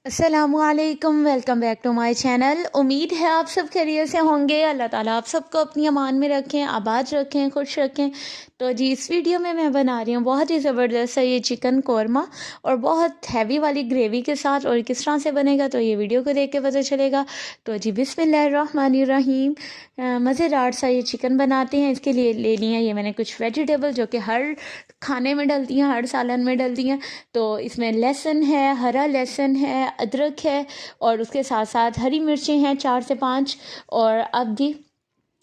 अस्सलामुअलैकुम, welcome back to my channel. उम्मीद है आप सब खैरियत से होंगे। अल्लाह ताला आप सबको अपनी अमान में रखें, आबाद रखें, खुश रखें। तो जी इस वीडियो में मैं बना रही हूँ बहुत ही ज़बरदस्त है ये चिकन कौरमा और बहुत हैवी वाली ग्रेवी के साथ। और किस तरह से बनेगा तो ये वीडियो को देख के पता चलेगा। तो जी बिस्मिल्लाहिर्रहमानिर्रहीम। मज़ेदार सा ये चिकन बनाते हैं। इसके लिए ले लिया ये मैंने कुछ वेजिटेबल जो कि हर खाने में डलती हैं, हर सालन में डलती हैं। तो इसमें लहसुन है, हरा लहसुन है, अदरक है और उसके साथ साथ हरी मिर्चें हैं 4 से 5। और अब जी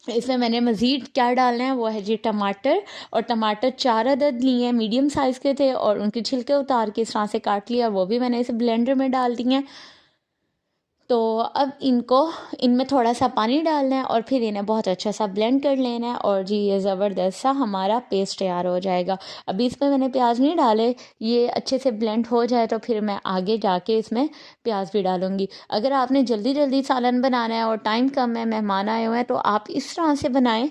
इसमें मैंने मज़ीद क्या डालना है वो है जी टमाटर। और टमाटर 4 अदद लिए हैं, मीडियम साइज़ के थे और उनके छिलके उतार के इस तरह से काट लिया। वो भी मैंने इसे ब्लेंडर में डाल दिए हैं। तो अब इनमें थोड़ा सा पानी डालना है और फिर इन्हें बहुत अच्छा सा ब्लेंड कर लेना है और जी ये ज़बरदस्त सा हमारा पेस्ट तैयार हो जाएगा। अभी इसमें मैंने प्याज नहीं डाले, ये अच्छे से ब्लेंड हो जाए तो फिर मैं आगे जाके इसमें प्याज भी डालूँगी। अगर आपने जल्दी जल्दी सालन बनाना है और टाइम कम है, मेहमान आए हुए हैं, तो आप इस तरह से बनाएं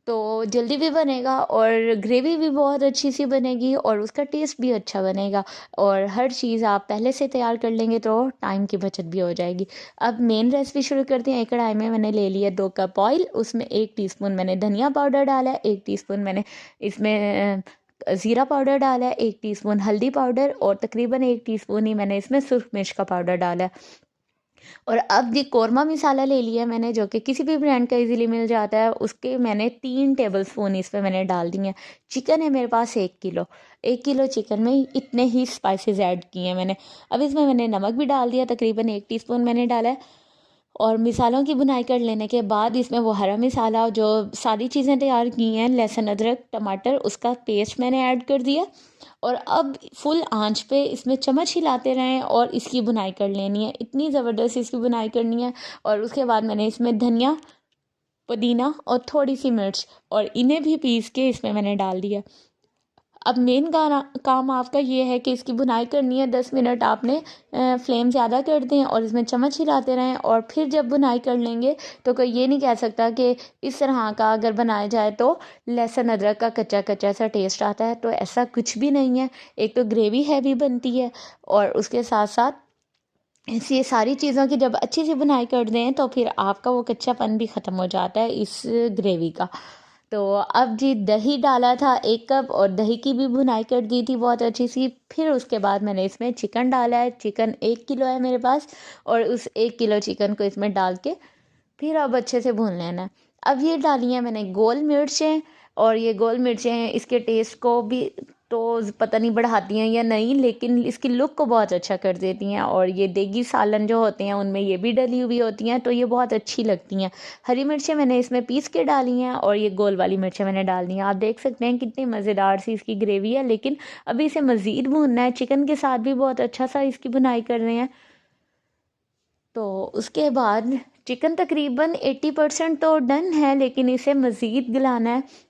तो जल्दी भी बनेगा और ग्रेवी भी बहुत अच्छी सी बनेगी और उसका टेस्ट भी अच्छा बनेगा। और हर चीज़ आप पहले से तैयार कर लेंगे तो टाइम की बचत भी हो जाएगी। अब मेन रेसिपी शुरू करते हैं। एक कढ़ाई में मैंने ले लिया 2 कप ऑयल, उसमें 1 टीस्पून मैंने धनिया पाउडर डाला है, 1 टीस्पून मैंने इसमें ज़ीरा पाउडर डाला है, 1 टीस्पून हल्दी पाउडर और तकरीबन 1 टीस्पून ही मैंने इसमें सुर्ख मिर्च का पाउडर डाला है। और अब ये कौरमा मसाला ले लिया मैंने जो कि किसी भी ब्रांड का इजीली मिल जाता है। उसके मैंने 3 टेबलस्पून इसमें मैंने डाल दिए हैं। चिकन है मेरे पास 1 किलो। 1 किलो चिकन में इतने ही स्पाइसेस ऐड किए हैं मैंने। अब इसमें मैंने नमक भी डाल दिया, तकरीबन 1 टीस्पून मैंने डाला है। और मिसालों की भुनाई कर लेने के बाद इसमें वो हरा मिसाला जो सारी चीज़ें तैयार की हैं, लहसुन अदरक टमाटर, उसका पेस्ट मैंने ऐड कर दिया। और अब फुल आंच पे इसमें चम्मच हिलाते रहें और इसकी भुनाई कर लेनी है। इतनी ज़बरदस्त इसकी भुनाई करनी है। और उसके बाद मैंने इसमें धनिया, पुदीना और थोड़ी सी मिर्च और इन्हें भी पीस के इसमें मैंने डाल दिया। अब मेन काम आपका ये है कि इसकी भुनाई करनी है। 10 मिनट आपने फ्लेम ज़्यादा कर दें और इसमें चम्मच हिलाते रहें और फिर जब भुनाई कर लेंगे तो कोई ये नहीं कह सकता कि इस तरह का अगर बनाया जाए तो लहसुन अदरक का कच्चा कच्चा सा टेस्ट आता है। तो ऐसा कुछ भी नहीं है। एक तो ग्रेवी हैवी बनती है और उसके साथ साथ ये सारी चीज़ों की जब अच्छी सी भुनाई कर दें तो फिर आपका वो कच्चापन भी ख़त्म हो जाता है इस ग्रेवी का। तो अब जी दही डाला था 1 कप और दही की भी भुनाई कर दी थी बहुत अच्छी सी। फिर उसके बाद मैंने इसमें चिकन डाला है। चिकन 1 किलो है मेरे पास और उस 1 किलो चिकन को इसमें डाल के फिर अब अच्छे से भून लेना है। अब ये डाली है मैंने गोल मिर्चें और ये गोल मिर्चें इसके टेस्ट को भी तो पता नहीं बढ़ाती हैं या नहीं, लेकिन इसकी लुक को बहुत अच्छा कर देती हैं। और ये देगी सालन जो होते हैं उनमें ये भी डली हुई होती हैं तो ये बहुत अच्छी लगती हैं। हरी मिर्चें मैंने इसमें पीस के डाली हैं और ये गोल वाली मिर्चें मैंने डाल दी हैं। आप देख सकते हैं कितनी मज़ेदार सी इसकी ग्रेवी है। लेकिन अभी इसे मज़ीद भूनना है। चिकन के साथ भी बहुत अच्छा सा इसकी भुनाई कर रहे हैं। तो उसके बाद चिकन तकरीबन 80% तो डन है लेकिन इसे मज़ीद गलाना है।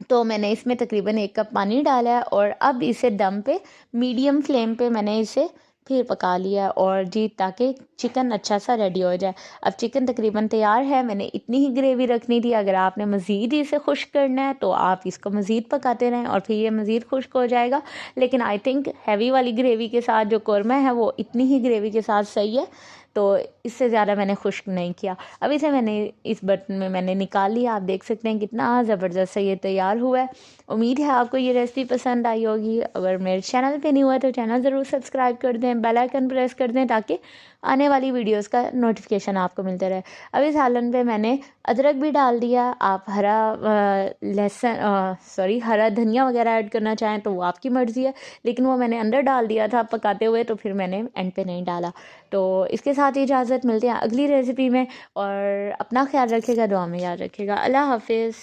तो मैंने इसमें तकरीबन 1 कप पानी डाला है और अब इसे दम पे मीडियम फ्लेम पे मैंने इसे फिर पका लिया और जी ताकि चिकन अच्छा सा रेडी हो जाए। अब चिकन तकरीबन तैयार है। मैंने इतनी ही ग्रेवी रखनी थी। अगर आपने मज़ीद इसे खुश्क करना है तो आप इसको मज़ीद पकाते रहें और फिर ये मज़ीद खुश्क हो जाएगा। लेकिन आई थिंक हैवी वाली ग्रेवी के साथ जो कौरमा है वो इतनी ही ग्रेवी के साथ सही है। तो इससे ज़्यादा मैंने खुश्क नहीं किया। अब इसे मैंने इस बर्तन में मैंने निकाल लिया। आप देख सकते हैं कितना ज़बरदस्त ये तैयार हुआ है। उम्मीद है आपको ये रेसिपी पसंद आई होगी। अगर मेरे चैनल पे नहीं हुआ तो चैनल ज़रूर सब्सक्राइब कर दें, बेल आइकन प्रेस कर दें ताकि आने वाली वीडियोस का नोटिफिकेशन आपको मिलता रहे। अब इस सालन पे मैंने अदरक भी डाल दिया। आप हरा धनिया वगैरह ऐड करना चाहें तो वो आपकी मर्ज़ी है, लेकिन वो मैंने अंदर डाल दिया था पकाते हुए तो फिर मैंने एंड पे नहीं डाला। तो इसके साथ ही इजाज़त, मिलते हैं अगली रेसिपी में और अपना ख्याल रखिएगा, दुआ में याद रखिएगा। अल्लाह हाफिज़।